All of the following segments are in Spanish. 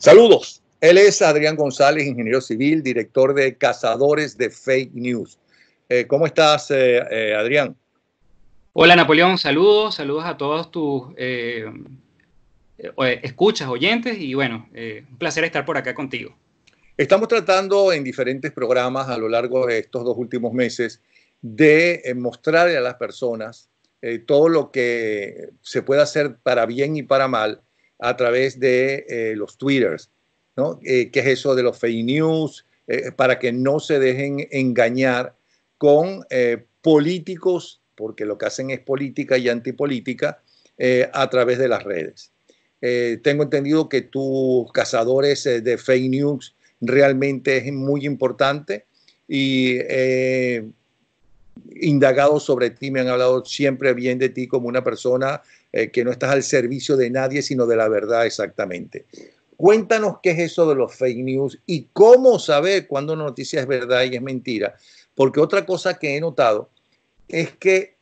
Saludos, él es Adrián González, ingeniero civil, director de Cazadores de Fake News. ¿Cómo estás, Adrián? Hola Napoleón, saludos a todos tus escuchas, oyentes y bueno, un placer estar por acá contigo. Estamos tratando en diferentes programas a lo largo de estos 2 últimos meses de mostrarle a las personas todo lo que se puede hacer para bien y para mal a través de los Twitters, ¿no? ¿Qué es eso de los fake news? Para que no se dejen engañar con políticos, porque lo que hacen es política y antipolítica a través de las redes. Tengo entendido que tus cazadores de fake news realmente es muy importante y indagado sobre ti, me han hablado siempre bien de ti como una persona que no estás al servicio de nadie, sino de la verdad exactamente. Cuéntanos qué es eso de los fake news y cómo saber cuándo una noticia es verdad y es mentira, porque otra cosa que he notado es que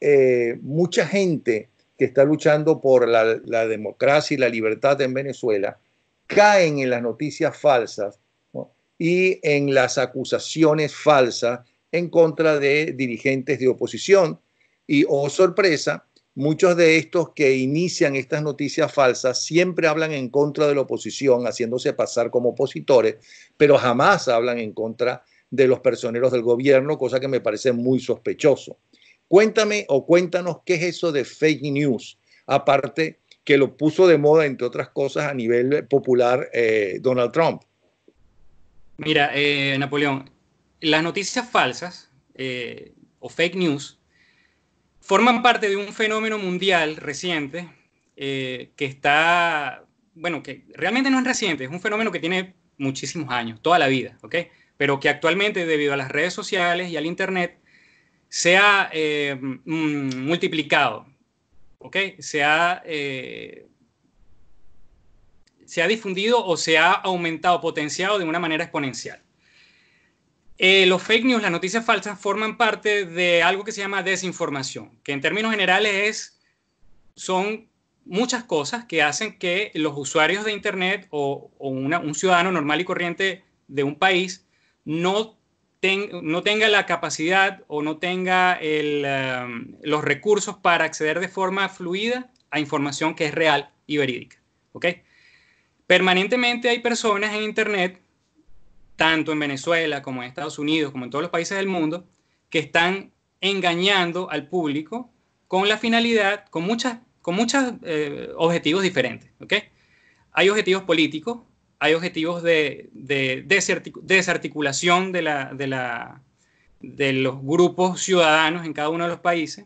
mucha gente que está luchando por la democracia y la libertad en Venezuela caen en las noticias falsas, ¿no? Y en las acusaciones falsas en contra de dirigentes de oposición. Y, oh sorpresa, muchos de estos que inician estas noticias falsas siempre hablan en contra de la oposición, haciéndose pasar como opositores, pero jamás hablan en contra de los personeros del gobierno, cosa que me parece muy sospechoso. Cuéntame o cuéntanos qué es eso de fake news, aparte que lo puso de moda, entre otras cosas, a nivel popular Donald Trump. Mira, Napoleón, las noticias falsas o fake news forman parte de un fenómeno mundial reciente que está, bueno, que realmente no es reciente, es un fenómeno que tiene muchísimos años, toda la vida, ¿ok? Pero que actualmente, debido a las redes sociales y al Internet, se ha multiplicado, ¿ok? Se ha difundido o se ha aumentado, potenciado de una manera exponencial. Los fake news, las noticias falsas, forman parte de algo que se llama desinformación, que en términos generales son muchas cosas que hacen que los usuarios de Internet o un ciudadano normal y corriente de un país no tenga la capacidad o no tenga los recursos para acceder de forma fluida a información que es real y verídica. ¿Ok? Permanentemente hay personas en Internet, tanto en Venezuela como en Estados Unidos, como en todos los países del mundo, que están engañando al público con la finalidad, con muchos objetivos diferentes. ¿Okay? Hay objetivos políticos, hay objetivos de desarticulación de los grupos ciudadanos en cada uno de los países.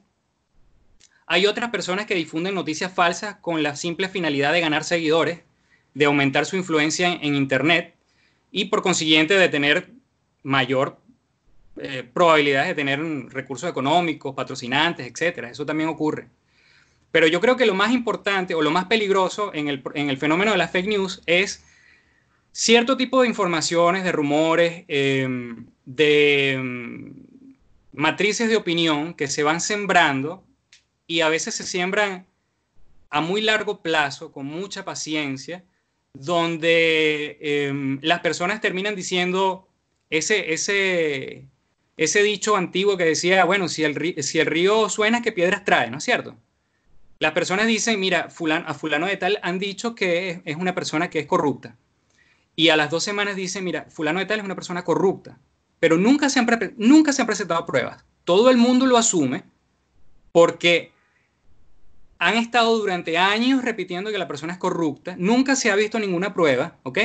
Hay otras personas que difunden noticias falsas con la simple finalidad de ganar seguidores, de aumentar su influencia en Internet y por consiguiente de tener mayor probabilidades de tener recursos económicos, patrocinantes, etcétera. Eso también ocurre. Pero yo creo que lo más importante o lo más peligroso en el fenómeno de las fake news es cierto tipo de informaciones, de rumores, matrices de opinión que se van sembrando y a veces se siembran a muy largo plazo, con mucha paciencia, donde las personas terminan diciendo ese dicho antiguo que decía, bueno, si el río suena, ¿qué piedras trae? ¿No es cierto? Las personas dicen, mira, a fulano de tal han dicho que es una persona que es corrupta. Y a las 2 semanas dicen, mira, fulano de tal es una persona corrupta. Pero nunca se han presentado pruebas. Todo el mundo lo asume porque han estado durante años repitiendo que la persona es corrupta. Nunca se ha visto ninguna prueba, ¿ok?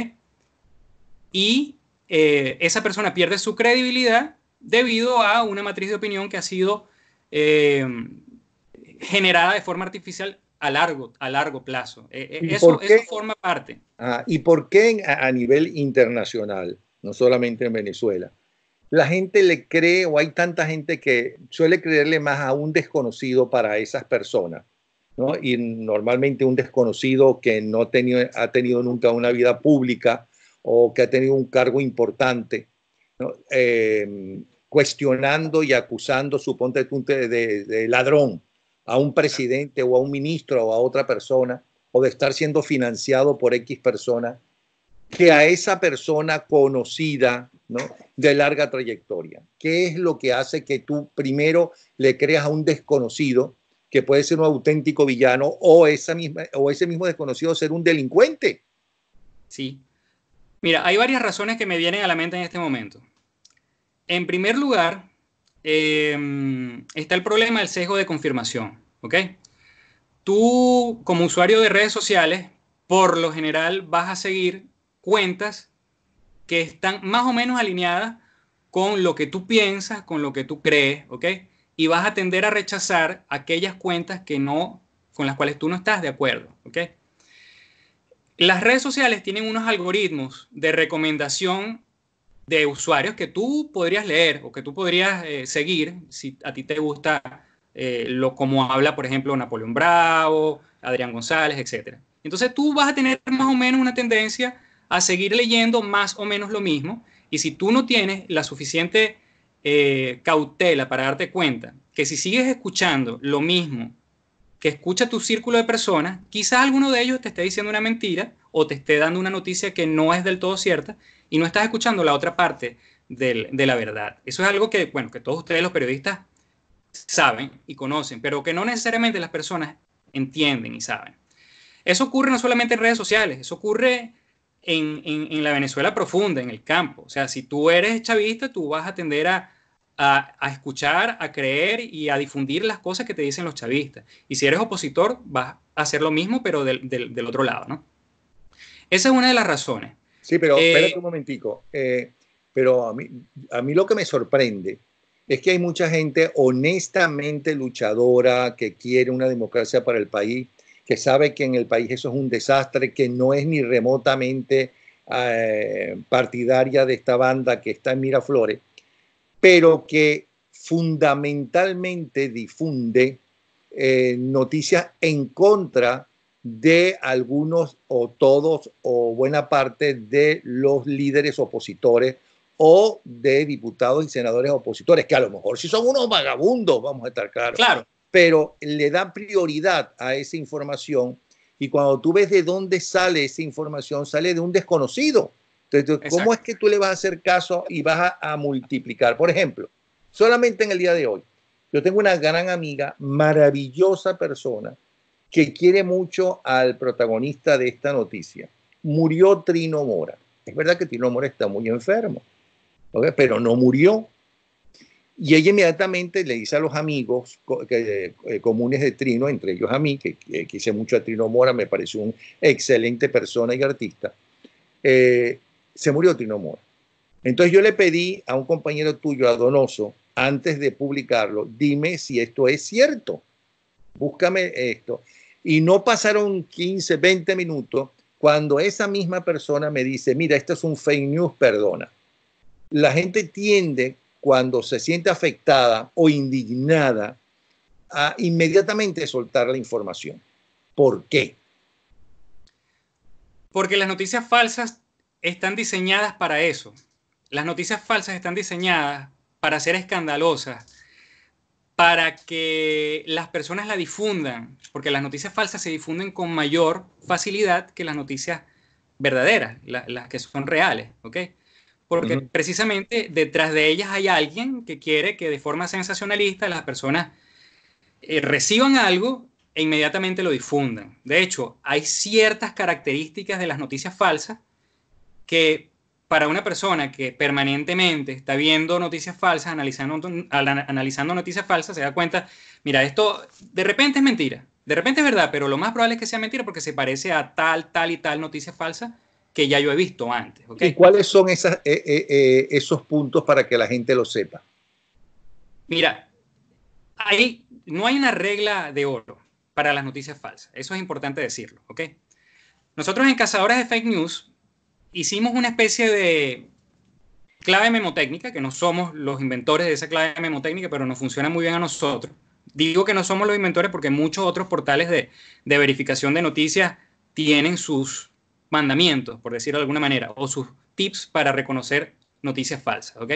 Y esa persona pierde su credibilidad debido a una matriz de opinión que ha sido generada de forma artificial a largo plazo. Eso forma parte. ¿Y por qué a nivel internacional, no solamente en Venezuela, la gente le cree o hay tanta gente que suele creerle más a un desconocido para esas personas, ¿no? Y normalmente un desconocido que no ha tenido nunca una vida pública o que ha tenido un cargo importante, ¿no? Cuestionando y acusando, suponte tú, de ladrón a un presidente o a un ministro o a otra persona, o de estar siendo financiado por X persona, que a esa persona conocida, ¿no?, de larga trayectoria? ¿Qué es lo que hace que tú primero le creas a un desconocido que puede ser un auténtico villano o ese mismo desconocido ser un delincuente? Sí. Mira, hay varias razones que me vienen a la mente en este momento. En primer lugar, está el problema del sesgo de confirmación, ¿ok? Tú, como usuario de redes sociales, por lo general vas a seguir cuentas que están más o menos alineadas con lo que tú piensas, con lo que tú crees, ¿ok? Y vas a tender a rechazar aquellas cuentas que no, con las cuales tú no estás de acuerdo, ¿ok? Las redes sociales tienen unos algoritmos de recomendación de usuarios que tú podrías leer o que tú podrías seguir si a ti te gusta como habla, por ejemplo, Napoleón Bravo, Adrián González, etc. Entonces tú vas a tener más o menos una tendencia a seguir leyendo más o menos lo mismo, y si tú no tienes la suficiente cautela para darte cuenta que si sigues escuchando lo mismo que escucha tu círculo de personas, quizás alguno de ellos te esté diciendo una mentira o te esté dando una noticia que no es del todo cierta y no estás escuchando la otra parte de la verdad. Eso es algo que, bueno, que todos ustedes los periodistas saben y conocen, pero que no necesariamente las personas entienden y saben. Eso ocurre no solamente en redes sociales, eso ocurre en la Venezuela profunda, en el campo. O sea, si tú eres chavista, tú vas a tender a escuchar, a creer y a difundir las cosas que te dicen los chavistas. Y si eres opositor, vas a hacer lo mismo, pero del otro lado, ¿no? Esa es una de las razones. Sí, pero espérate un momentico. Pero a mí lo que me sorprende es que hay mucha gente honestamente luchadora que quiere una democracia para el país, que sabe que en el país eso es un desastre, que no es ni remotamente partidaria de esta banda que está en Miraflores, pero que fundamentalmente difunde noticias en contra de algunos o todos o buena parte de los líderes opositores o de diputados y senadores opositores, que a lo mejor sí son unos vagabundos, vamos a estar claros, Claro, pero le dan prioridad a esa información, y cuando tú ves de dónde sale esa información, sale de un desconocido. Entonces, ¿cómo es exacto. que tú le vas a hacer caso y vas a multiplicar? Por ejemplo, solamente en el día de hoy, yo tengo una gran amiga, maravillosa persona, que quiere mucho al protagonista de esta noticia. Murió Trino Mora. Es verdad que Trino Mora está muy enfermo, ¿okay?, pero no murió. Y ella inmediatamente le dice a los amigos comunes de Trino, entre ellos a mí, que quise mucho a Trino Mora, me pareció una excelente persona y artista, se murió Trino Mora. Entonces yo le pedí a un compañero tuyo, a Donoso, antes de publicarlo, dime si esto es cierto, búscame esto. Y no pasaron 15, 20 minutos cuando esa misma persona me dice, mira, esto es un fake news, perdona. La gente tiende, cuando se siente afectada o indignada, a inmediatamente soltar la información. ¿Por qué? Porque las noticias falsas están diseñadas para eso. Las noticias falsas están diseñadas para ser escandalosas, para que las personas la difundan, porque las noticias falsas se difunden con mayor facilidad que las noticias verdaderas, las que son reales, ¿ok? Porque precisamente detrás de ellas hay alguien que quiere que de forma sensacionalista las personas reciban algo e inmediatamente lo difundan. De hecho, hay ciertas características de las noticias falsas que para una persona que permanentemente está viendo noticias falsas, analizando noticias falsas, se da cuenta, mira, esto de repente es mentira, de repente es verdad, pero lo más probable es que sea mentira porque se parece a tal y tal noticia falsa que ya yo he visto antes. ¿Y ¿Okay? cuáles son esos puntos para que la gente lo sepa? Mira, no hay una regla de oro para las noticias falsas. Eso es importante decirlo. ¿Okay? Nosotros en Cazadores de Fake News hicimos una especie de clave memotécnica, que no somos los inventores de esa clave memotécnica, pero nos funciona muy bien a nosotros. Digo que no somos los inventores porque muchos otros portales de verificación de noticias tienen sus mandamientos, por decirlo de alguna manera, o sus tips para reconocer noticias falsas. ¿Ok?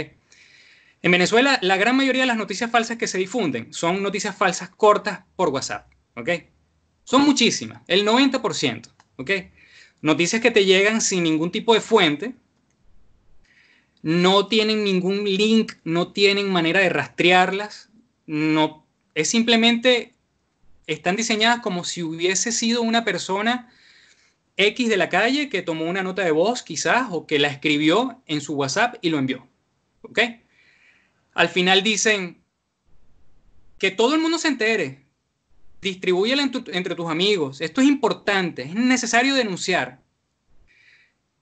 En Venezuela, la gran mayoría de las noticias falsas que se difunden son noticias falsas cortas por WhatsApp. ¿Ok? Son muchísimas, el 90%. ¿Ok? Noticias que te llegan sin ningún tipo de fuente, no tienen ningún link, no tienen manera de rastrearlas, no, es simplemente, están diseñadas como si hubiese sido una persona X de la calle que tomó una nota de voz quizás o que la escribió en su WhatsApp y lo envió. ¿Ok? Al final dicen que todo el mundo se entere, distribúyela entre tus amigos, esto es importante, es necesario denunciar.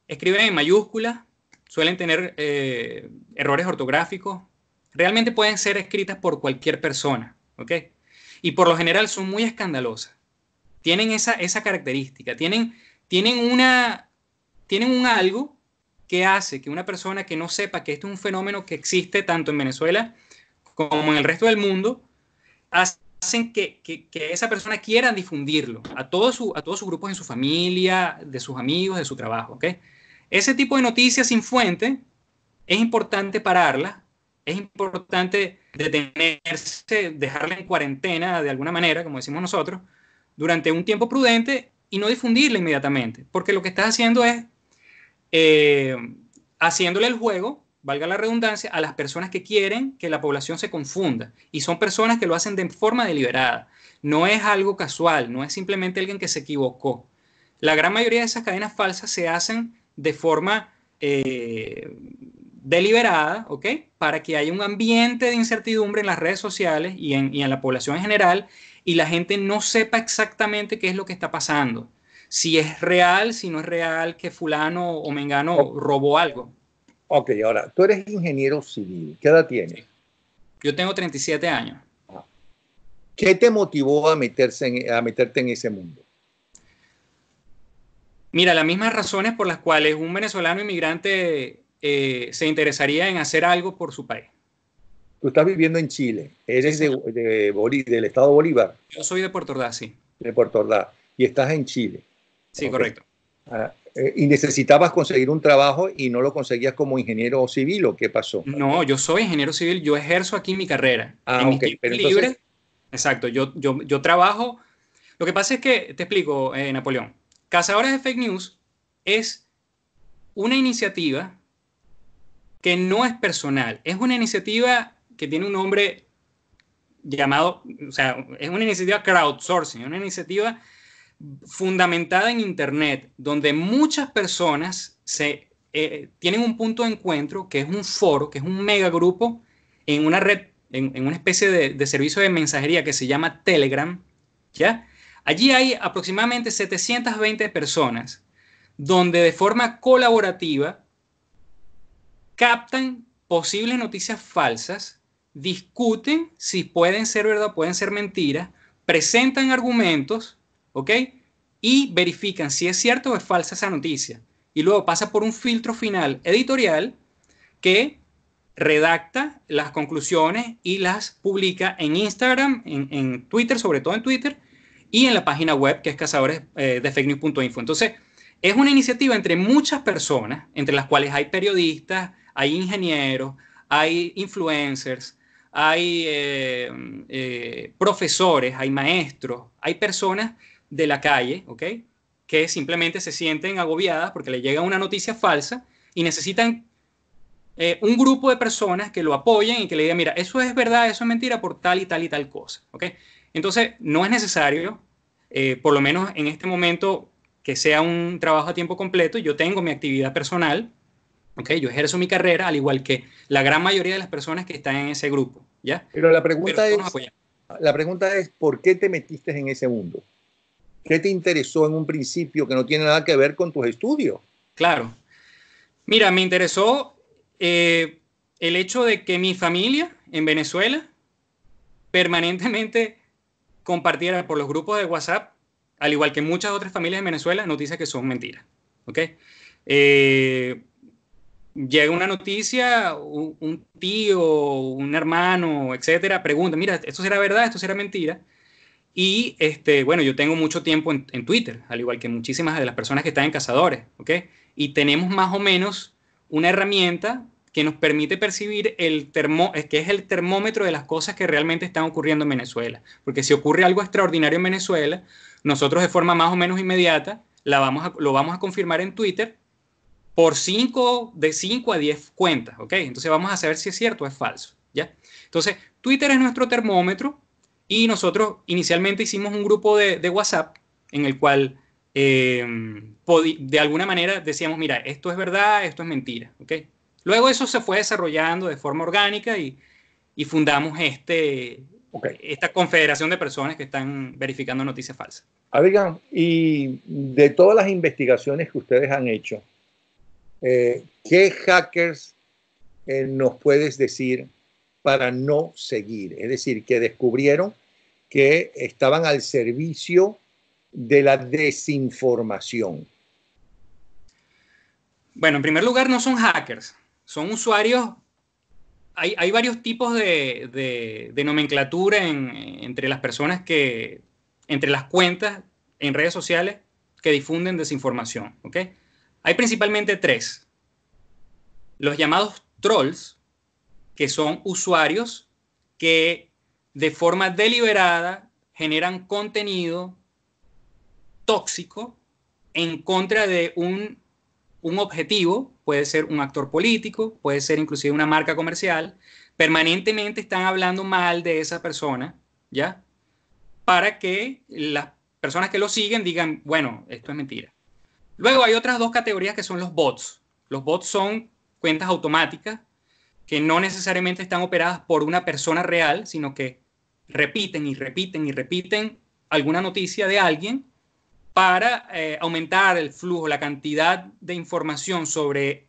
Escriben en mayúsculas, suelen tener errores ortográficos, realmente pueden ser escritas por cualquier persona, ¿ok? Y por lo general son muy escandalosas. Tienen esa característica, tienen un algo que hace que una persona que no sepa que esto es un fenómeno que existe tanto en Venezuela como en el resto del mundo, hacen que esa persona quiera difundirlo a todos sus grupos en su familia, de sus amigos, de su trabajo, ¿ok? Ese tipo de noticias sin fuente es importante pararla, es importante detenerse, dejarla en cuarentena de alguna manera, como decimos nosotros, durante un tiempo prudente y no difundirla inmediatamente, porque lo que estás haciendo es haciéndole el juego, valga la redundancia, a las personas que quieren que la población se confunda. Y son personas que lo hacen de forma deliberada. No es algo casual, no es simplemente alguien que se equivocó. La gran mayoría de esas cadenas falsas se hacen de forma deliberada, ¿ok? Para que haya un ambiente de incertidumbre en las redes sociales y en la población en general, y la gente no sepa exactamente qué es lo que está pasando. Si es real, si no es real, que fulano o mengano robó algo. Ok, ahora, tú eres ingeniero civil. ¿Qué edad tienes? Sí. Yo tengo 37 años. ¿Qué te motivó a meterte en ese mundo? Mira, las mismas razones por las cuales un venezolano inmigrante se interesaría en hacer algo por su país. Tú estás viviendo en Chile, eres Sí, del estado Bolívar, yo soy de Puerto Ordaz, sí. de Puerto Ordaz, y estás en Chile. Sí, Okay. correcto. Y necesitabas conseguir un trabajo y no lo conseguías como ingeniero civil, ¿o qué pasó? No, yo soy ingeniero civil, yo ejerzo aquí mi carrera. En mis tiempos pero libres, entonces... exacto, yo trabajo. Lo que pasa es que, te explico, Napoleón, Cazadores de Fake News es una iniciativa que no es personal, es una iniciativa que tiene un nombre llamado, o sea, es una iniciativa crowdsourcing, una iniciativa fundamentada en Internet, donde muchas personas tienen un punto de encuentro, que es un foro, que es un megagrupo en una red, en una especie de servicio de mensajería que se llama Telegram, ¿ya? Allí hay aproximadamente 720 personas donde de forma colaborativa captan posibles noticias falsas, discuten si pueden ser verdad o pueden ser mentiras, presentan argumentos, ¿ok? Y verifican si es cierto o es falsa esa noticia. Y luego pasa por un filtro final editorial que redacta las conclusiones y las publica en Instagram, en Twitter, sobre todo en Twitter, y en la página web que es cazadores.defectnews.info. Entonces, es una iniciativa entre muchas personas, entre las cuales hay periodistas, hay ingenieros, hay influencers, hay profesores, hay maestros, hay personas de la calle, ¿ok? Que simplemente se sienten agobiadas porque les llega una noticia falsa y necesitan un grupo de personas que lo apoyen y que le digan, mira, eso es verdad, eso es mentira por tal y tal y tal cosa, ¿ok? Entonces, no es necesario, por lo menos en este momento, que sea un trabajo a tiempo completo. Yo tengo mi actividad personal, ¿ok? Yo ejerzo mi carrera, al igual que la gran mayoría de las personas que están en ese grupo, ¿ya? Pero la Pero pregunta todos nos es, apoyamos. ¿por qué te metiste en ese mundo? ¿Qué te interesó en un principio que no tiene nada que ver con tus estudios? Claro. Mira, me interesó el hecho de que mi familia en Venezuela permanentemente compartiera por los grupos de WhatsApp, al igual que muchas otras familias en Venezuela, noticias que son mentiras. ¿Ok? Llega una noticia, un tío, un hermano, etcétera, pregunta, mira, ¿esto será verdad? ¿Esto será mentira? Y bueno, yo tengo mucho tiempo en Twitter, al igual que muchísimas de las personas que están en Cazadores, ¿ok? Y tenemos más o menos una herramienta que nos permite percibir que es el termómetro de las cosas que realmente están ocurriendo en Venezuela. Porque si ocurre algo extraordinario en Venezuela, nosotros de forma más o menos inmediata lo vamos a confirmar en Twitter por de 5 a 10 cuentas, ¿ok? Entonces vamos a saber si es cierto o es falso, ¿ya? Entonces, Twitter es nuestro termómetro y nosotros inicialmente hicimos un grupo de WhatsApp en el cual de alguna manera decíamos, mira, esto es verdad, esto es mentira, ¿ok? Luego eso se fue desarrollando de forma orgánica y fundamos esta confederación de personas que están verificando noticias falsas. Oigan, y de todas las investigaciones que ustedes han hecho, ¿qué hackers nos puedes decir para no seguir? Es decir, que descubrieron que estaban al servicio de la desinformación. Bueno, en primer lugar, no son hackers, son usuarios. Hay varios tipos de nomenclatura entre las personas entre las cuentas en redes sociales que difunden desinformación, ¿ok? Hay principalmente tres. Los llamados trolls, que son usuarios que de forma deliberada generan contenido tóxico en contra de un objetivo, puede ser un actor político, puede ser inclusive una marca comercial, permanentemente están hablando mal de esa persona, ¿ya? Para que las personas que lo siguen digan, bueno, esto es mentira. Luego hay otras dos categorías que son los bots. Los bots son cuentas automáticas que no necesariamente están operadas por una persona real, sino que repiten y repiten y repiten alguna noticia de alguien para aumentar el flujo, la cantidad de información sobre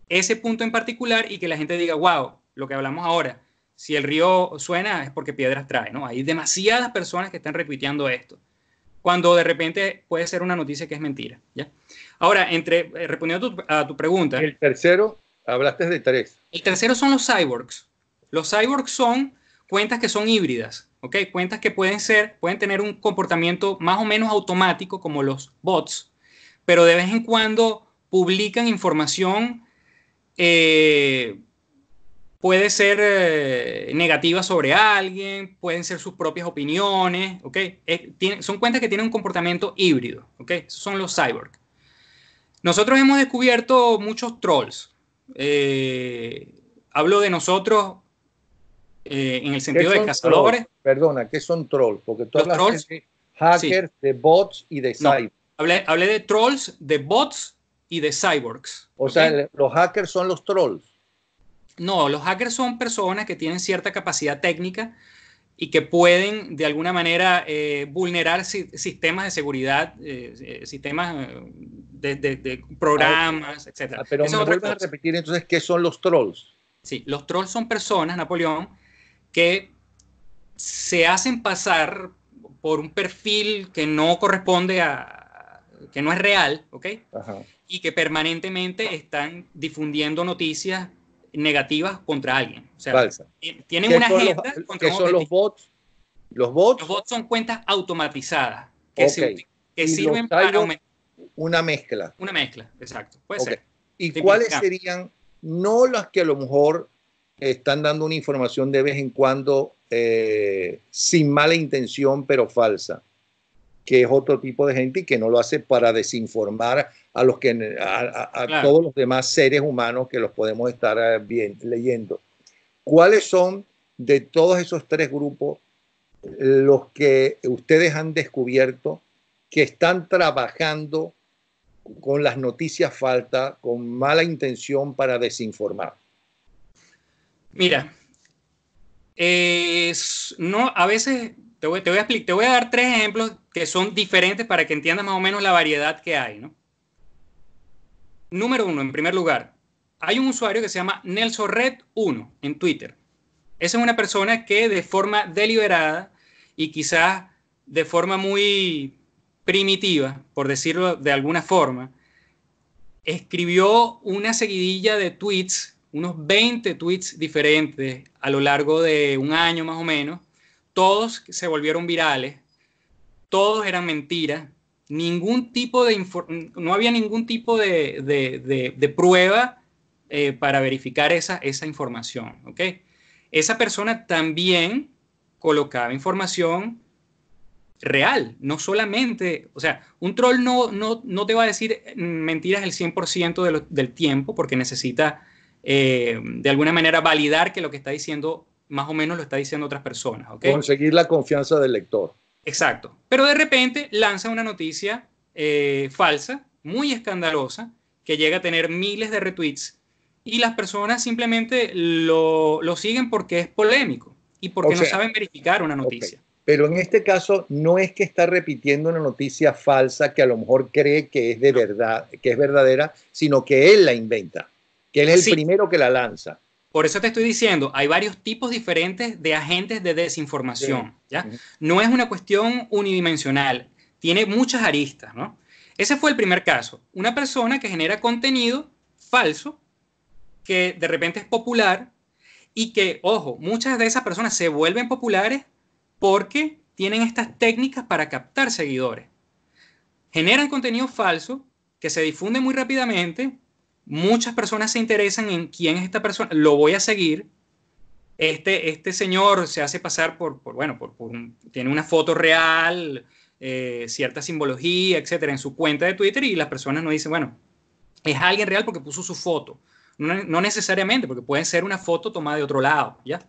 ese punto en particular y que la gente diga, wow, lo que hablamos ahora, si el río suena es porque piedras trae, ¿no? Hay demasiadas personas que están retuiteando esto, cuando de repente puede ser una noticia que es mentira, ¿ya? Ahora, respondiendo a tu pregunta. El tercero, hablaste de tres. El tercero son los cyborgs. Los cyborgs son cuentas que son híbridas, ¿ok? Cuentas que pueden tener un comportamiento más o menos automático como los bots, pero de vez en cuando publican información, puede ser negativa sobre alguien, pueden ser sus propias opiniones, ¿ok? Son cuentas que tienen un comportamiento híbrido, ¿ok? Esos son los cyborgs. Nosotros hemos descubierto muchos trolls. Hablo de nosotros en el sentido de cazadores. Trolls? Perdona, ¿qué son trolls? Porque tú hablas trolls, de hackers, sí, de bots y de cyborgs. No, hablé de trolls, de bots y de cyborgs. O sea, los hackers son los trolls. No, los hackers son personas que tienen cierta capacidad técnica y que pueden de alguna manera vulnerar sistemas de seguridad, sistemas de programas, etc. Pero me vuelves a repetir entonces, ¿qué son los trolls? Sí, los trolls son personas, Napoleón, que se hacen pasar por un perfil que no corresponde que no es real, ¿ok? Ajá. Y que permanentemente están difundiendo noticias negativas contra alguien. O sea, falsa. Tienen una agenda contra ¿Qué son los bots? ¿Los bots? Los bots son cuentas automatizadas que sirven para aumentar. Una mezcla. Una mezcla, exacto. Puede ser. ¿Y cuáles serían, no las que a lo mejor están dando una información de vez en cuando sin mala intención, pero falsa? Que es otro tipo de gente y que no lo hace para desinformar a los que claro, todos los demás seres humanos que los podemos estar leyendo. ¿Cuáles son de todos esos tres grupos los que ustedes han descubierto que están trabajando con las noticias falsas, con mala intención para desinformar? Mira, no, a veces te voy a dar tres ejemplos que son diferentes para que entiendas más o menos la variedad que hay, ¿no? Número uno, en primer lugar, hay un usuario que se llama NelsonRed1 en Twitter. Esa es una persona que de forma deliberada y quizás de forma muy primitiva, por decirlo de alguna forma, escribió una seguidilla de tweets, unos 20 tweets diferentes a lo largo de un año más o menos. Todos se volvieron virales, todos eran mentiras, no había ningún tipo de prueba para verificar esa información, ¿okay? Esa persona también colocaba información real, no solamente, o sea, un troll no te va a decir mentiras el 100% del tiempo porque necesita de alguna manera validar que lo que está diciendo más o menos lo está diciendo otras personas. ¿Okay? Conseguir la confianza del lector. Exacto. Pero de repente lanza una noticia falsa, muy escandalosa, que llega a tener miles de retweets y las personas simplemente lo siguen porque es polémico y porque no saben verificar una noticia. Okay. Pero en este caso no es que está repitiendo una noticia falsa que a lo mejor cree que es de verdad, que es verdadera, sino que él la inventa, que él es el primero que la lanza. Por eso te estoy diciendo, hay varios tipos diferentes de agentes de desinformación. ¿Ya? No es una cuestión unidimensional, tiene muchas aristas, ¿no? Ese fue el primer caso. Una persona que genera contenido falso, que de repente es popular y que, ojo, muchas de esas personas se vuelven populares porque tienen estas técnicas para captar seguidores. Generan contenido falso que se difunde muy rápidamente. Muchas personas se interesan en quién es esta persona. Lo voy a seguir. Este señor se hace pasar tiene una foto real, cierta simbología, etcétera, en su cuenta de Twitter y las personas no dicen, bueno, es alguien real porque puso su foto. No necesariamente, porque puede ser una foto tomada de otro lado, ¿ya?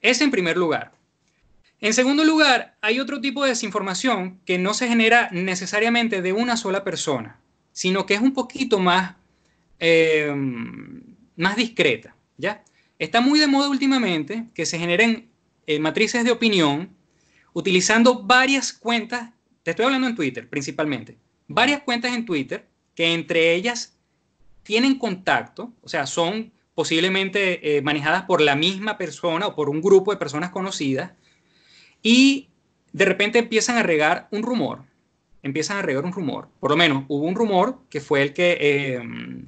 Ese en primer lugar. En segundo lugar, hay otro tipo de desinformación que no se genera necesariamente de una sola persona, sino que es un poquito más discreta, ¿ya? Está muy de moda últimamente que se generen matrices de opinión utilizando varias cuentas, te estoy hablando en Twitter principalmente, varias cuentas en Twitter que entre ellas tienen contacto, o sea, son posiblemente manejadas por la misma persona o por un grupo de personas conocidas y de repente empiezan a regar un rumor. Por lo menos hubo un rumor que fue el que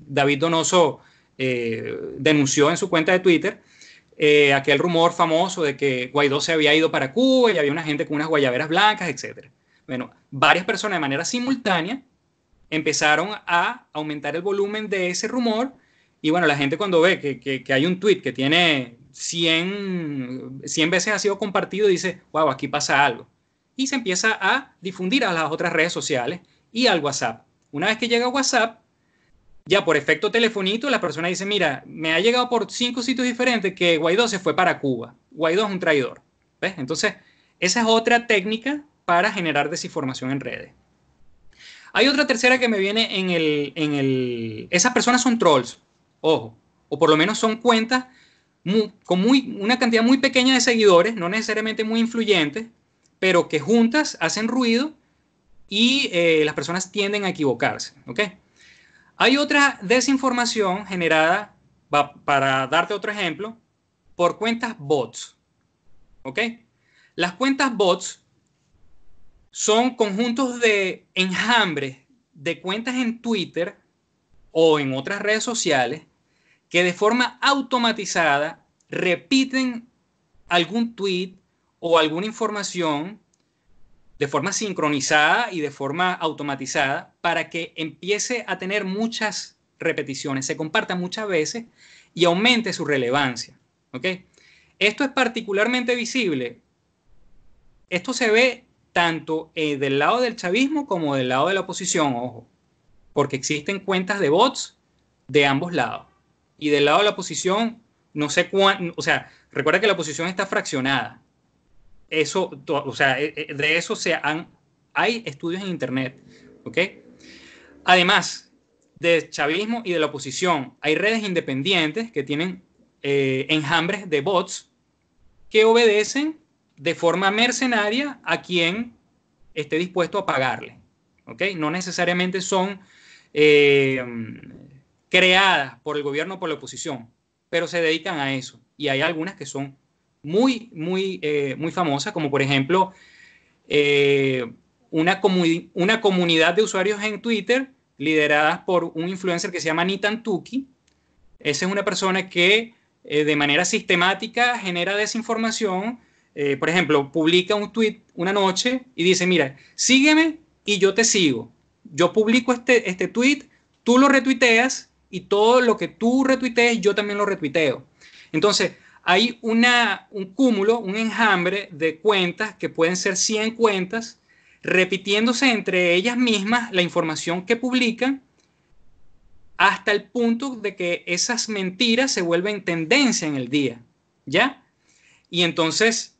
David Donoso denunció en su cuenta de Twitter, aquel rumor famoso de que Guaidó se había ido para Cuba y había una gente con unas guayaberas blancas, etc. Bueno, varias personas de manera simultánea empezaron a aumentar el volumen de ese rumor y bueno, la gente cuando ve que hay un tweet que tiene 100 veces ha sido compartido dice, wow, aquí pasa algo. Y se empieza a difundir a las otras redes sociales y al WhatsApp. Una vez que llega a WhatsApp, ya por efecto telefonito, la persona dice, mira, me ha llegado por 5 sitios diferentes que Guaidó se fue para Cuba. Guaidó es un traidor. ¿Ves? Entonces, esa es otra técnica para generar desinformación en redes. Hay otra tercera que me viene esas personas son trolls, ojo, o por lo menos son cuentas con una cantidad muy pequeña de seguidores, no necesariamente muy influyentes, pero que juntas hacen ruido y las personas tienden a equivocarse. ¿Okay? Hay otra desinformación generada, para darte otro ejemplo, por cuentas bots. ¿Okay? Las cuentas bots son conjuntos de enjambres de cuentas en Twitter o en otras redes sociales que de forma automatizada repiten algún tweet o alguna información de forma sincronizada y de forma automatizada para que empiece a tener muchas repeticiones, se comparta muchas veces y aumente su relevancia. ¿Okay? Esto es particularmente visible. Esto se ve tanto del lado del chavismo como del lado de la oposición, ojo, porque existen cuentas de bots de ambos lados. Y del lado de la oposición, no sé cuánto, o sea, recuerda que la oposición está fraccionada. Eso, o sea, de eso hay estudios en internet, ¿ok? Además del chavismo y de la oposición, hay redes independientes que tienen enjambres de bots que obedecen de forma mercenaria a quien esté dispuesto a pagarle, ¿ok? No necesariamente son creadas por el gobierno o por la oposición, pero se dedican a eso. Y hay algunas que son muy famosas, como por ejemplo una comunidad de usuarios en Twitter lideradas por un influencer que se llama Nitantuki. Esa es una persona que de manera sistemática genera desinformación. Por ejemplo, publica un tweet una noche y dice, mira, sígueme y yo te sigo. Yo publico este tweet, tú lo retuiteas y todo lo que tú retuitees yo también lo retuiteo. Entonces, hay un cúmulo, un enjambre de cuentas que pueden ser 100 cuentas repitiéndose entre ellas mismas la información que publican hasta el punto de que esas mentiras se vuelven tendencia en el día, ¿ya? Y entonces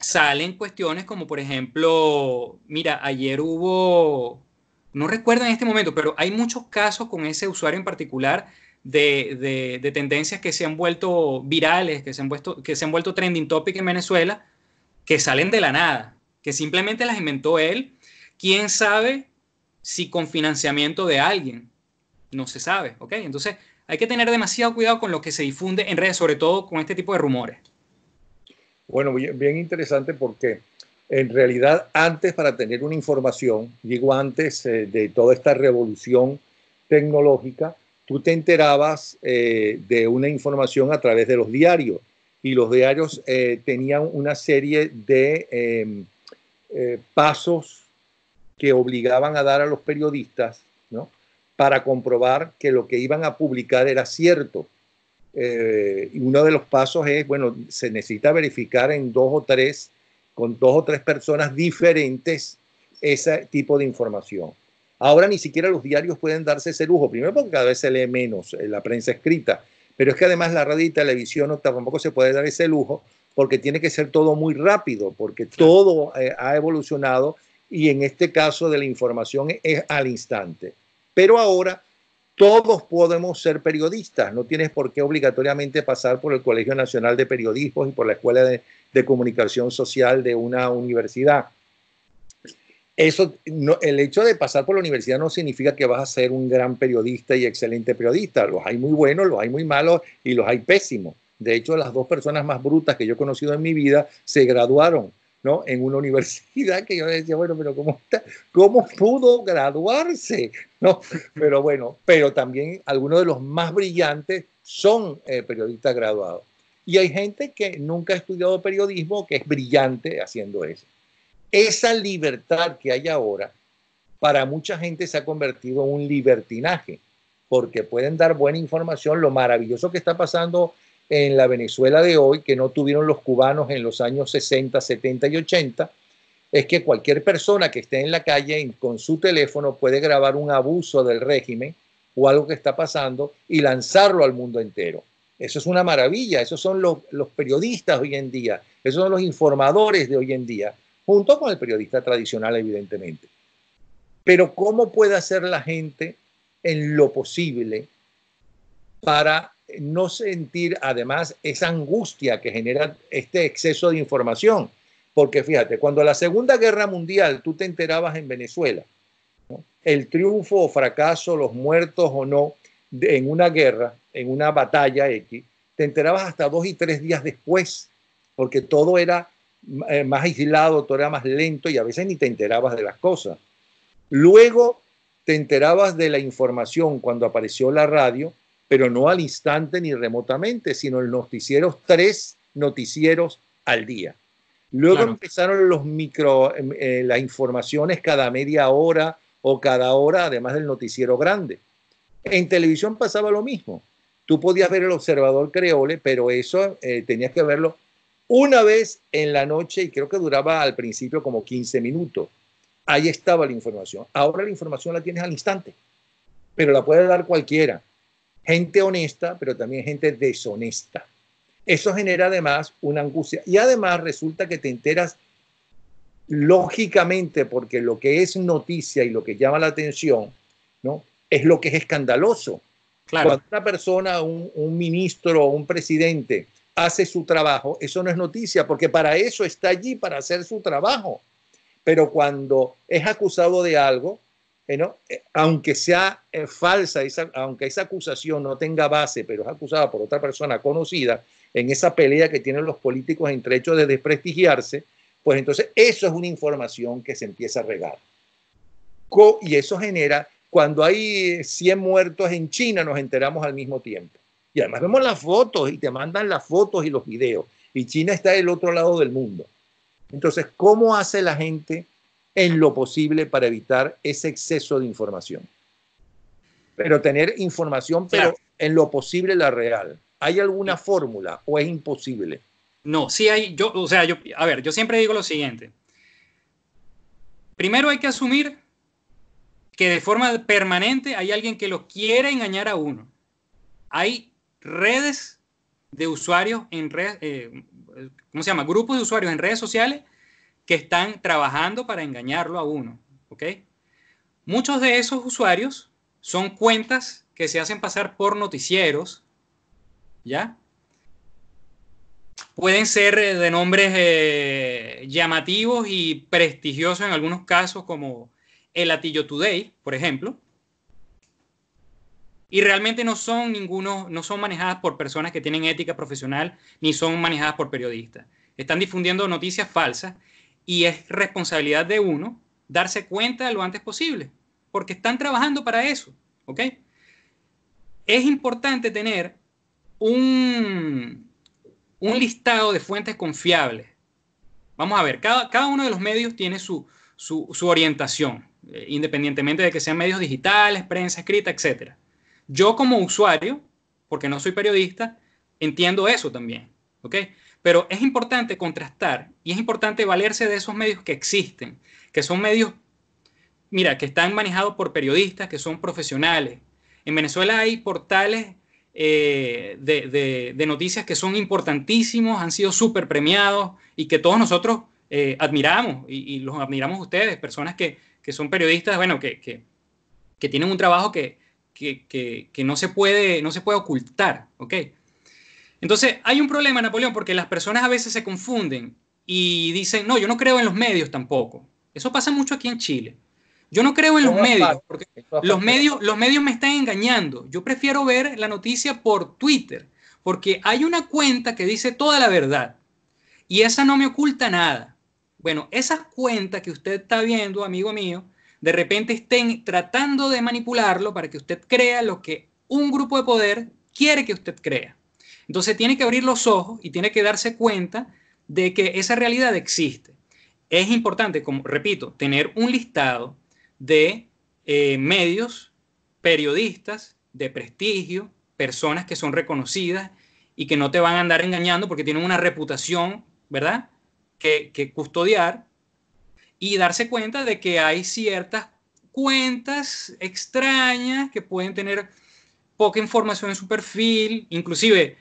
salen cuestiones como, por ejemplo, mira, ayer hubo, no recuerdo en este momento, pero hay muchos casos con ese usuario en particular de tendencias que se han vuelto virales, que se han vuelto trending topic en Venezuela, que salen de la nada, que simplemente las inventó él. ¿Quién sabe si con financiamiento de alguien? No se sabe, ¿ok? Entonces hay que tener demasiado cuidado con lo que se difunde en redes, sobre todo con este tipo de rumores. Bueno, bien interesante porque en realidad antes para tener una información, digo antes de toda esta revolución tecnológica, tú te enterabas de una información a través de los diarios y los diarios tenían una serie de pasos que obligaban a dar a los periodistas, ¿no? Para comprobar que lo que iban a publicar era cierto. Y uno de los pasos es, bueno, se necesita verificar con dos o tres personas diferentes ese tipo de información. Ahora ni siquiera los diarios pueden darse ese lujo, primero porque cada vez se lee menos la prensa escrita, pero es que además la radio y televisión tampoco se puede dar ese lujo porque tiene que ser todo muy rápido, porque todo ha evolucionado y en este caso de la información es al instante. Pero ahora todos podemos ser periodistas, no tienes por qué obligatoriamente pasar por el Colegio Nacional de Periodistas y por la Escuela de Comunicación Social de una universidad. Eso, no, el hecho de pasar por la universidad no significa que vas a ser un gran periodista y excelente periodista. Los hay muy buenos, los hay muy malos y los hay pésimos. De hecho, las dos personas más brutas que yo he conocido en mi vida se graduaron, ¿no? En una universidad que yo decía, bueno, pero ¿cómo pudo graduarse? ¿No? Pero bueno, pero también algunos de los más brillantes son periodistas graduados. Y hay gente que nunca ha estudiado periodismo que es brillante haciendo eso. Esa libertad que hay ahora, para mucha gente se ha convertido en un libertinaje, porque pueden dar buena información. Lo maravilloso que está pasando en la Venezuela de hoy, que no tuvieron los cubanos en los años 60, 70 y 80, es que cualquier persona que esté en la calle con su teléfono puede grabar un abuso del régimen o algo que está pasando y lanzarlo al mundo entero. Eso es una maravilla, esos son los periodistas hoy en día, esos son los informadores de hoy en día, junto con el periodista tradicional, evidentemente. Pero ¿cómo puede hacer la gente en lo posible para no sentir además esa angustia que genera este exceso de información? Porque fíjate, cuando la Segunda Guerra Mundial tú te enterabas en Venezuela, ¿no? El triunfo o fracaso, los muertos o no, en una guerra, en una batalla X, te enterabas hasta 2 y 3 días después, porque todo era más aislado, todo era más lento y a veces ni te enterabas de las cosas. Luego te enterabas de la información cuando apareció la radio, pero no al instante ni remotamente, sino en noticieros, 3 noticieros al día. Luego empezaron las informaciones cada media hora o cada hora, además del noticiero grande. En televisión pasaba lo mismo. Tú podías ver El Observador Creole, pero eso tenías que verlo una vez en la noche y creo que duraba al principio como 15 minutos. Ahí estaba la información. Ahora la información la tienes al instante, pero la puede dar cualquiera. Gente honesta, pero también gente deshonesta. Eso genera además una angustia. Y además resulta que te enteras lógicamente, porque lo que es noticia y lo que llama la atención, ¿no? Es lo que es escandaloso. Claro. Cuando una persona, un ministro o un presidente hace su trabajo, eso no es noticia, porque para eso está allí, para hacer su trabajo. Pero cuando es acusado de algo, ¿no? Aunque sea falsa, aunque esa acusación no tenga base, pero es acusada por otra persona conocida, en esa pelea que tienen los políticos entre hechos de desprestigiarse, pues entonces eso es una información que se empieza a regar. Y eso genera, cuando hay 100 muertos en China, nos enteramos al mismo tiempo. Y además vemos las fotos y te mandan las fotos y los videos. Y China está del otro lado del mundo. Entonces, ¿cómo hace la gente en lo posible para evitar ese exceso de información? Pero tener información, pero en lo posible la real. ¿Hay alguna fórmula o es imposible? No, sí hay, yo siempre digo lo siguiente. primero hay que asumir que de forma permanente hay alguien que lo quiere engañar a uno. Hay redes de usuarios en redes, ¿cómo se llama? Grupos de usuarios en redes sociales que están trabajando para engañarlo a uno, ¿ok? Muchos de esos usuarios son cuentas que se hacen pasar por noticieros, ¿ya? Pueden ser de nombres llamativos y prestigiosos en algunos casos, como El Latillo Today, por ejemplo. Y realmente no son manejadas por personas que tienen ética profesional, ni son manejadas por periodistas. Están difundiendo noticias falsas y es responsabilidad de uno darse cuenta lo antes posible, porque están trabajando para eso, ¿ok? Es importante tener un listado de fuentes confiables. Vamos a ver, cada uno de los medios tiene su orientación, independientemente de que sean medios digitales, prensa escrita, etc. Yo como usuario, porque no soy periodista, entiendo eso también, ¿ok? Pero es importante contrastar y es importante valerse de esos medios que existen, que son medios, mira, que están manejados por periodistas, que son profesionales. En Venezuela hay portales de noticias que son importantísimos, han sido súper premiados y que todos nosotros admiramos y los admiramos ustedes, personas que son periodistas, bueno, que tienen un trabajo que no se puede ocultar, ¿ok? Entonces, hay un problema, Napoleón, porque las personas a veces se confunden y dicen, no, yo no creo en los medios tampoco. Eso pasa mucho aquí en Chile. Yo no creo en los medios, porque los medios me están engañando. Yo prefiero ver la noticia por Twitter, porque hay una cuenta que dice toda la verdad y esa no me oculta nada. Bueno, esas cuentas que usted está viendo, amigo mío, de repente estén tratando de manipularlo para que usted crea lo que un grupo de poder quiere que usted crea. Entonces tiene que abrir los ojos y tiene que darse cuenta de que esa realidad existe. Es importante, como repito, tener un listado de medios, periodistas de prestigio, personas que son reconocidas y que no te van a andar engañando porque tienen una reputación, ¿verdad?, que custodiar, y darse cuenta de que hay ciertas cuentas extrañas que pueden tener poca información en su perfil, inclusive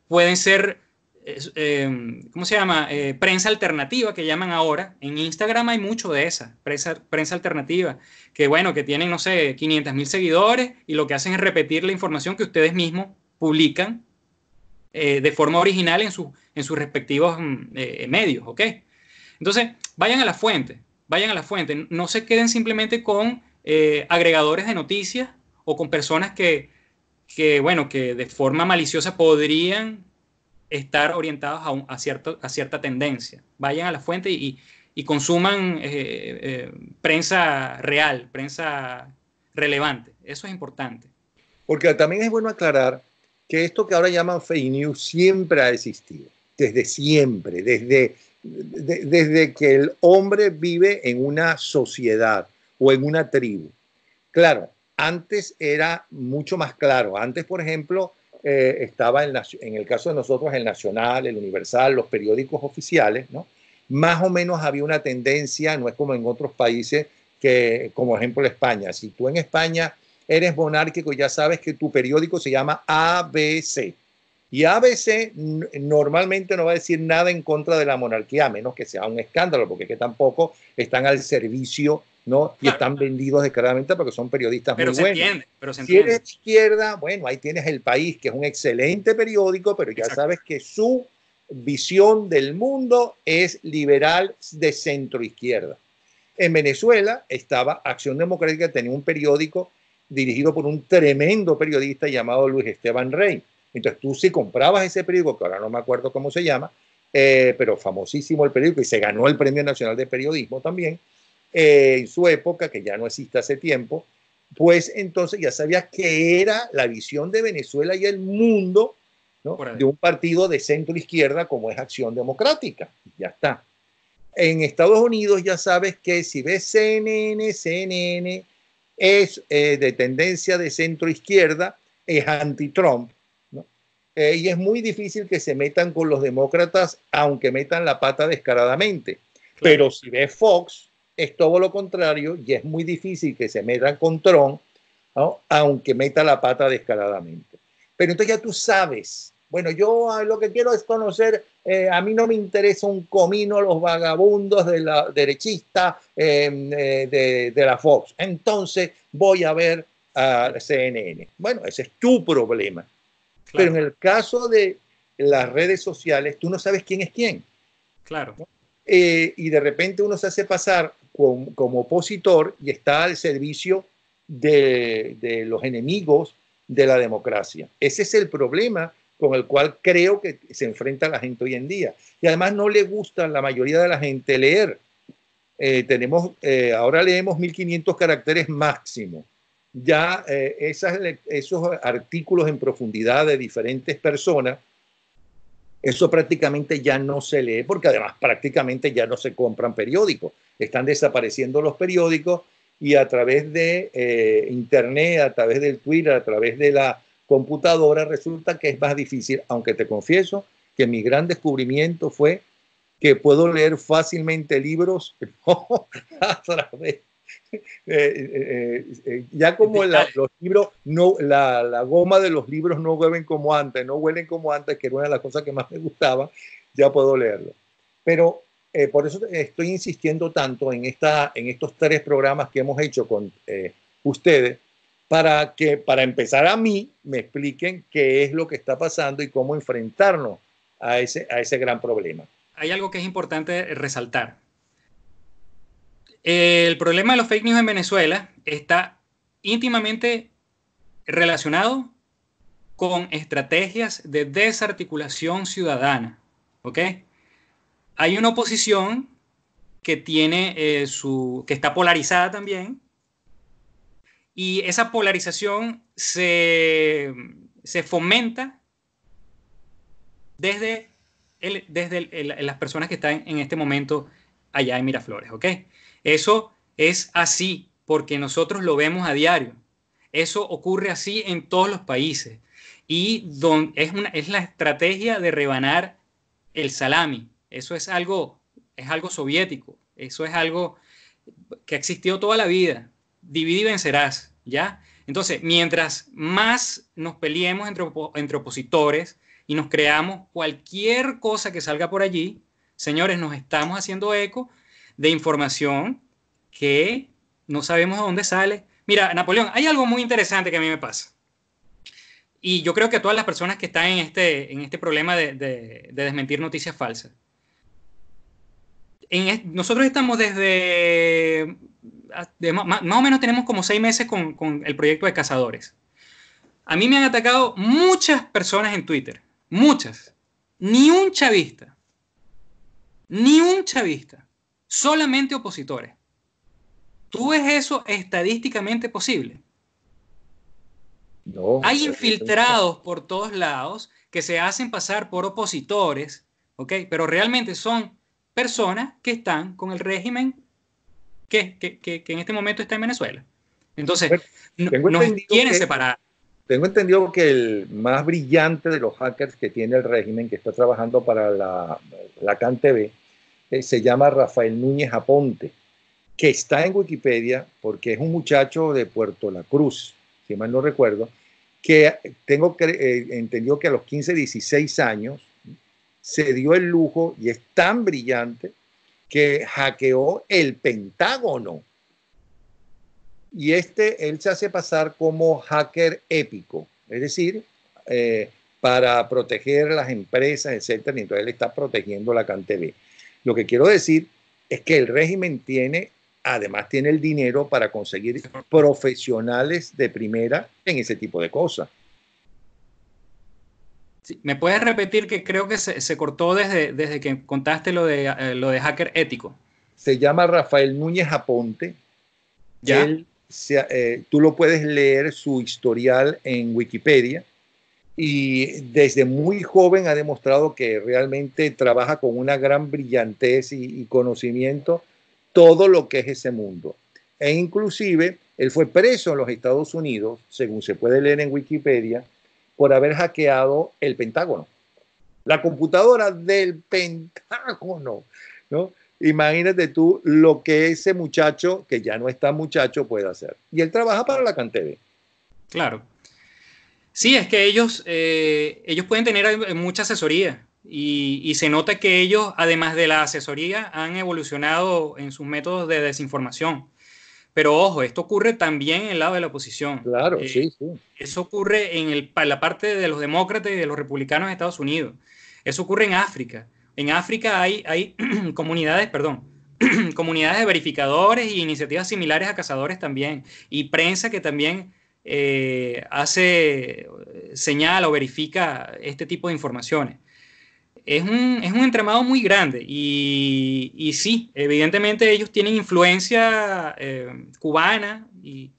pueden ser, ¿cómo se llama? Prensa alternativa, que llaman ahora. En Instagram hay mucho de esa, prensa alternativa, que bueno, que tienen, no sé, 500.000 seguidores y lo que hacen es repetir la información que ustedes mismos publican de forma original en sus respectivos medios, ¿ok? Entonces, vayan a la fuente, no se queden simplemente con agregadores de noticias o con personas bueno, que de forma maliciosa podrían estar orientados a cierta tendencia. Vayan a la fuente y consuman prensa real, prensa relevante. Eso es importante. Porque también es bueno aclarar que esto que ahora llaman fake news siempre ha existido, desde siempre, desde que el hombre vive en una sociedad o en una tribu. Claro, antes era mucho más claro. Antes, por ejemplo, estaba en el caso de nosotros el Nacional, el Universal, los periódicos oficiales, ¿no? Más o menos había una tendencia, no es como en otros países, que, como ejemplo España. Si tú en España eres monárquico, ya sabes que tu periódico se llama ABC. Y ABC normalmente no va a decir nada en contra de la monarquía, a menos que sea un escándalo, porque es que tampoco están al servicio, ¿no? Y están vendidos descaradamente porque son periodistas muy buenos. Si eres de izquierda, bueno, ahí tienes El País, que es un excelente periódico, pero ya sabes que su visión del mundo es liberal de centro izquierda. En Venezuela estaba Acción Democrática, tenía un periódico dirigido por un tremendo periodista llamado Luis Esteban Rey. Entonces tú si comprabas ese periódico, que ahora no me acuerdo cómo se llama, pero famosísimo el periódico y se ganó el Premio Nacional de Periodismo también, en su época, que ya no existe hace tiempo, pues entonces ya sabías que era la visión de Venezuela y el mundo, ¿no?, de un partido de centro izquierda como es Acción Democrática. Ya está. En Estados Unidos ya sabes que si ves CNN es de tendencia de centro izquierda, es anti-Trump, ¿no? Y es muy difícil que se metan con los demócratas, aunque metan la pata descaradamente. Claro. Pero si ves Fox, es todo lo contrario y es muy difícil que se metan con Trump, ¿no? Aunque meta la pata descaradamente. Pero entonces ya tú sabes, bueno, yo lo que quiero es conocer, a mí no me interesa un comino los vagabundos de la derechista de la Fox, entonces voy a ver a CNN. Bueno, ese es tu problema. Pero Claro, en el caso de las redes sociales, tú no sabes quién es quién. claro. ¿No? Y de repente uno se hace pasar como opositor y está al servicio de los enemigos de la democracia. Ese es el problema con el cual creo que se enfrenta la gente hoy en día. Y además no le gusta a la mayoría de la gente leer. Ahora leemos 1500 caracteres máximo. Ya esos artículos en profundidad de diferentes personas, eso prácticamente ya no se lee, porque además prácticamente ya no se compran periódicos. Están desapareciendo los periódicos y a través de Internet, a través del Twitter, a través de la computadora, resulta que es más difícil, aunque te confieso que mi gran descubrimiento fue que puedo leer fácilmente libros a través ya como Digitales. los libros, no, la goma de los libros no huelen como antes, no huelen como antes, que era una de las cosas que más me gustaba, ya puedo leerlo. Pero por eso estoy insistiendo tanto en estos 3 programas que hemos hecho con ustedes, para empezar a mí me expliquen qué es lo que está pasando y cómo enfrentarnos a ese gran problema. Hay algo que es importante resaltar. El problema de los fake news en Venezuela está íntimamente relacionado con estrategias de desarticulación ciudadana. ¿Ok? Hay una oposición que tiene que está polarizada también, y esa polarización se fomenta desde, las personas que están en este momento allá en Miraflores. ¿Ok? Eso es así porque nosotros lo vemos a diario. Eso ocurre así en todos los países. Y es la estrategia de rebanar el salami. Eso es algo soviético. Eso es algo que ha existido toda la vida. Divide y vencerás, ¿ya? Entonces, mientras más nos peleemos entre opositores y nos creamos cualquier cosa que salga por allí, señores, nos estamos haciendo eco de información que no sabemos de dónde sale. Mira, Napoleón, hay algo muy interesante que a mí me pasa. Y yo creo que a todas las personas que están en este problema de desmentir noticias falsas. Nosotros estamos más o menos tenemos como 6 meses con el proyecto de Cazadores. A mí me han atacado muchas personas en Twitter, muchas. Ni un chavista, ni un chavista, solamente opositores. ¿Tú ves eso estadísticamente posible? No, Hay infiltrados por todos lados que se hacen pasar por opositores, ¿ok? Pero realmente son personas que están con el régimen que en este momento está en Venezuela. Entonces, tengo nos entendido quieren que separar. Tengo entendido que el más brillante de los hackers que tiene el régimen, que está trabajando para la CanTV, se llama Rafael Núñez Aponte, que está en Wikipedia porque es un muchacho de Puerto La Cruz, si mal no recuerdo, que tengo entendido que a los 15, 16 años se dio el lujo y es tan brillante que hackeó el Pentágono. Y él se hace pasar como hacker épico, es decir, para proteger las empresas, etcétera, y entonces él está protegiendo la CanTV. Lo que quiero decir es que el régimen además tiene el dinero para conseguir profesionales de primera en ese tipo de cosas. Sí, ¿me puedes repetir que creo que se cortó desde que contaste lo de hacker ético? Se llama Rafael Núñez Aponte. ¿Ya? Tú lo puedes leer su historial en Wikipedia y desde muy joven ha demostrado que realmente trabaja con una gran brillantez y conocimiento todo lo que es ese mundo. E inclusive él fue preso en los Estados Unidos, según se puede leer en Wikipedia, por haber hackeado el Pentágono, la computadora del Pentágono, ¿no? Imagínate tú lo que ese muchacho, que ya no está muchacho, puede hacer. Y él trabaja para la CanTV. Claro. Sí, es que ellos pueden tener mucha asesoría y se nota que ellos, además de la asesoría, han evolucionado en sus métodos de desinformación. Pero ojo, esto ocurre también en el lado de la oposición. Claro, sí, sí. Eso ocurre en la parte de los demócratas y de los republicanos de Estados Unidos. Eso ocurre en África. En África hay comunidades, perdón, comunidades de verificadores y iniciativas similares a cazadores también. Y prensa que también señala o verifica este tipo de informaciones. Es un entramado muy grande y sí, evidentemente ellos tienen influencia cubana y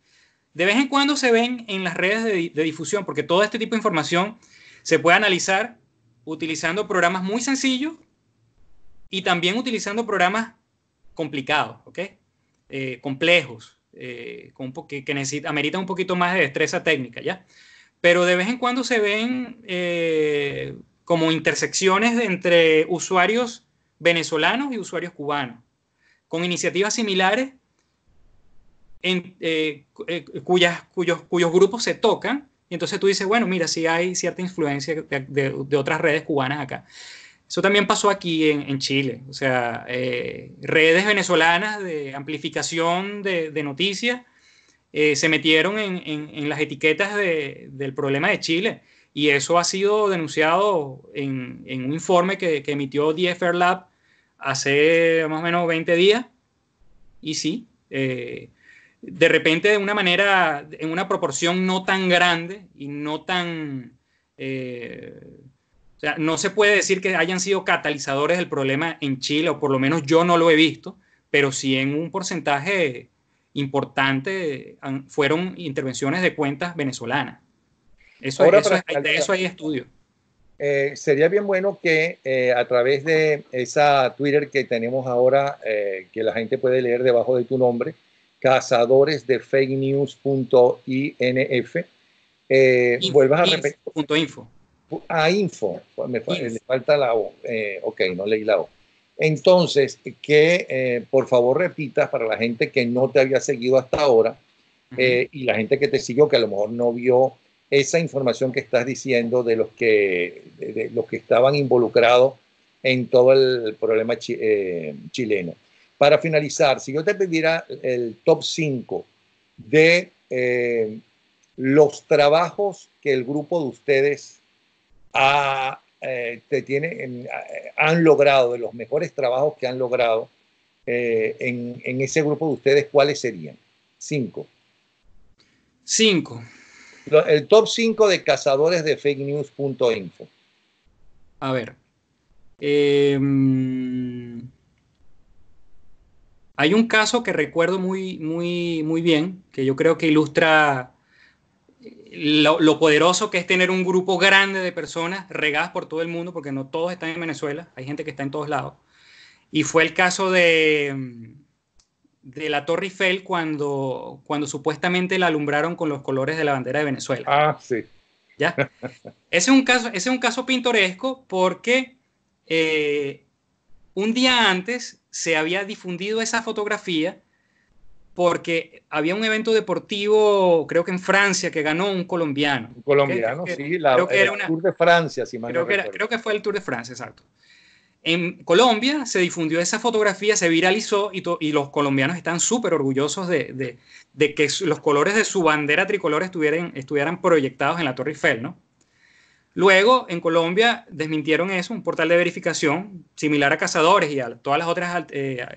de vez en cuando se ven en las redes de difusión, porque todo este tipo de información se puede analizar utilizando programas muy sencillos y también utilizando programas complicados, ¿ok? Complejos, que ameritan un poquito más de destreza técnica, ¿ya? Pero de vez en cuando se ven como intersecciones entre usuarios venezolanos y usuarios cubanos, con iniciativas similares cuyos grupos se tocan, y entonces tú dices, bueno, mira, sí hay cierta influencia de otras redes cubanas acá. Eso también pasó aquí en Chile, o sea, redes venezolanas de amplificación de noticias se metieron en las etiquetas del problema de Chile y eso ha sido denunciado en un informe que emitió DFR Lab hace más o menos 20 días y sí, de repente de una manera, en una proporción no tan grande y no tan... o sea, no se puede decir que hayan sido catalizadores del problema en Chile, o por lo menos yo no lo he visto, pero sí en un porcentaje importante fueron intervenciones de cuentas venezolanas. Ahora, De eso hay estudios. sería bien bueno que a través de esa Twitter que tenemos ahora, que la gente puede leer debajo de tu nombre, cazadores-de-fake-news.inf, vuelvas a repetir. Info. Info, le falta la O. Ok, no leí la O. Entonces, que por favor repitas para la gente que no te había seguido hasta ahora y la gente que te siguió, que a lo mejor no vio esa información que estás diciendo de los que estaban involucrados en todo el problema chileno. Para finalizar, si yo te pidiera el top 5 de los trabajos que el grupo de ustedes han logrado, de los mejores trabajos que han logrado en ese grupo de ustedes, ¿cuáles serían? 5. 5. El top 5 de cazadores de fake news.info. A ver. Hay un caso que recuerdo muy, muy, muy bien, que yo creo que ilustra lo poderoso que es tener un grupo grande de personas regadas por todo el mundo, porque no todos están en Venezuela, hay gente que está en todos lados. Y fue el caso de la Torre Eiffel cuando supuestamente la alumbraron con los colores de la bandera de Venezuela. Ah, sí. ¿Ya? Ese es un caso pintoresco porque un día antes se había difundido esa fotografía porque había un evento deportivo, creo que en Francia, que ganó un colombiano. Un colombiano, ¿okay? Sí, el Tour de Francia, si mal no recuerdo. Creo que fue el Tour de Francia, exacto. En Colombia se difundió esa fotografía, se viralizó y los colombianos están súper orgullosos de que los colores de su bandera tricolor estuvieran proyectados en la Torre Eiffel, ¿no? Luego, en Colombia, desmintieron eso, un portal de verificación similar a Cazadores y a todas las otras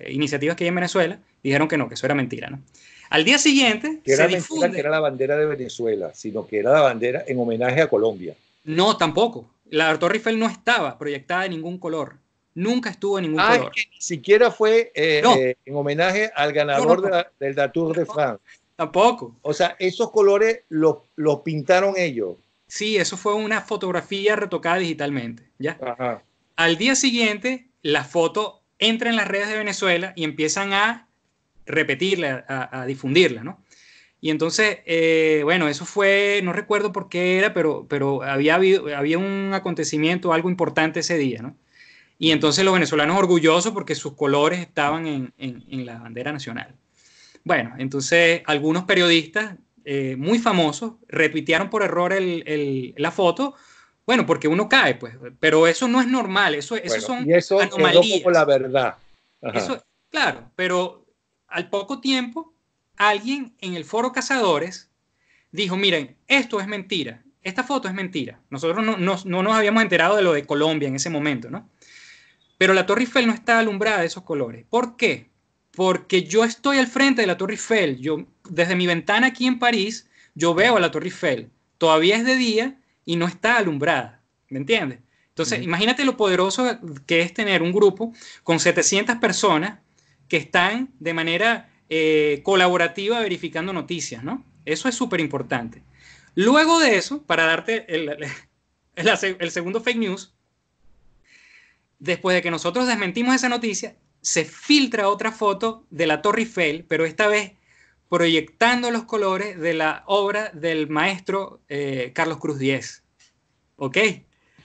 iniciativas que hay en Venezuela, dijeron que no, que eso era mentira, ¿no? Al día siguiente que era mentira que era la bandera de Venezuela, sino que era la bandera en homenaje a Colombia. No, tampoco. La Torre Eiffel no estaba proyectada de ningún color. Nunca estuvo en ningún color. Que ni siquiera fue en homenaje al ganador del Tour de France. Tampoco. O sea, esos colores los pintaron ellos. Sí, eso fue una fotografía retocada digitalmente, ¿ya? Ajá. Al día siguiente, la foto entra en las redes de Venezuela y empiezan a repetirla, a difundirla, ¿no? Y entonces, bueno, eso fue, no recuerdo por qué era, pero había un acontecimiento, algo importante ese día, ¿no? Y entonces los venezolanos orgullosos porque sus colores estaban en la bandera nacional. Bueno, entonces algunos periodistas muy famosos retuitearon por error la foto. Bueno, porque uno cae, pues, pero eso no es normal, eso Bueno, son y eso quedó como la anomalías. verdad. Ajá. Eso, claro, pero al poco tiempo, alguien en el foro Cazadores dijo, miren, esto es mentira, esta foto es mentira. Nosotros no nos habíamos enterado de lo de Colombia en ese momento, ¿no? Pero la Torre Eiffel no está alumbrada de esos colores. ¿Por qué? Porque yo estoy al frente de la Torre Eiffel. Yo, desde mi ventana aquí en París, yo veo a la Torre Eiffel. Todavía es de día y no está alumbrada. ¿Me entiendes? Entonces, imagínate lo poderoso que es tener un grupo con 700 personas que están de manera colaborativa verificando noticias, ¿no? Eso es súper importante. Luego de eso, para darte el segundo fake news, después de que nosotros desmentimos esa noticia, se filtra otra foto de la Torre Eiffel, pero esta vez proyectando los colores de la obra del maestro Carlos Cruz Diez. ¿Ok?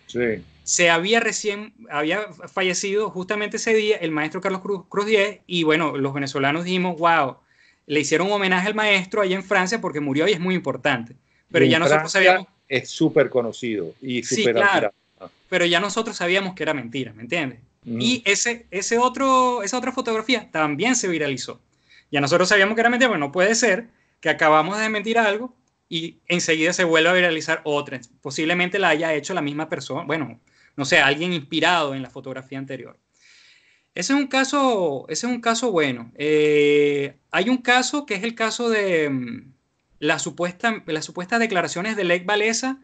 Sí. Había fallecido justamente ese día el maestro Carlos Cruz Diez, y bueno, los venezolanos dijimos, wow, le hicieron un homenaje al maestro allá en Francia porque murió y es muy importante. Pero ya nosotros sabíamos... Es súper conocido y sí, súper claro, admirado. pero ya nosotros sabíamos que era mentira, ¿me entiendes? Y esa otra fotografía también se viralizó. Ya nosotros sabíamos que era mentira, pero no puede ser que acabamos de desmentir algo y enseguida se vuelva a viralizar otra. Posiblemente la haya hecho la misma persona, bueno, no sé, alguien inspirado en la fotografía anterior. Ese es un caso bueno. Hay un caso que es el caso de las supuestas declaraciones de Lech Walesa,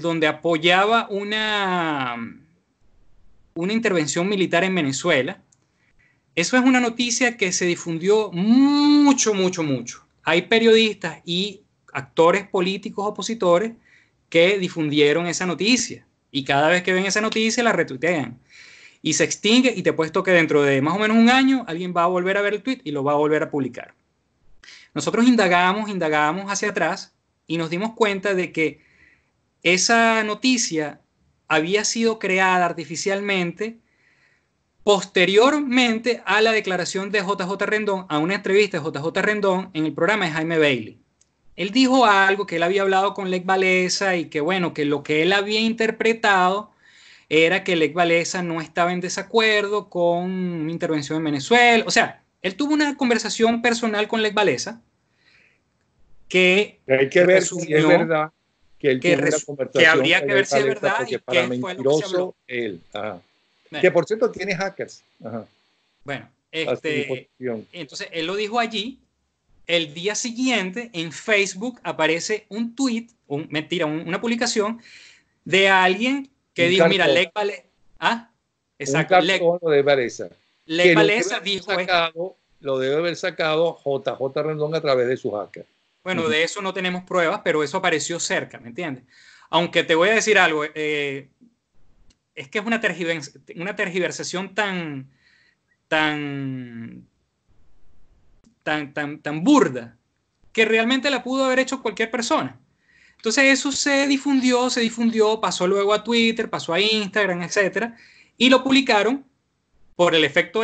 donde apoyaba una intervención militar en Venezuela. Eso es una noticia que se difundió mucho, mucho, mucho. Hay periodistas y actores políticos opositores que difundieron esa noticia, y cada vez que ven esa noticia la retuitean y se extingue, y te he puesto que dentro de más o menos un año alguien va a volver a ver el tweet y lo va a volver a publicar. Nosotros indagamos hacia atrás y nos dimos cuenta de que esa noticia había sido creada artificialmente posteriormente a la declaración de JJ Rendón, a una entrevista de JJ Rendón en el programa de Jaime Bailey. Él dijo algo, que él había hablado con Lech Walesa y que bueno, que lo que él había interpretado era que Lech Walesa no estaba en desacuerdo con una intervención en Venezuela. O sea, él tuvo una conversación personal con Lech Walesa que hay que ver si es verdad que él tuvo una conversación que habría que ver si es Walesa, verdad porque y para qué fue lo que se habló. él. Ajá. Bueno, que por cierto tiene hackers. Ajá. Bueno, entonces él lo dijo allí. El día siguiente en Facebook aparece un tweet, una publicación de alguien que dijo, mira, Lech Walesa, exacto, un cartón de Walesa. Lech Walesa dijo lo debe haber sacado JJ Rendón a través de su hacker. Bueno, de eso no tenemos pruebas, pero eso apareció cerca, ¿me entiendes? Aunque te voy a decir algo, es que es una tergiversación tan burda que realmente la pudo haber hecho cualquier persona. Entonces eso se difundió, pasó luego a Twitter, pasó a Instagram, etcétera, y lo publicaron por el efecto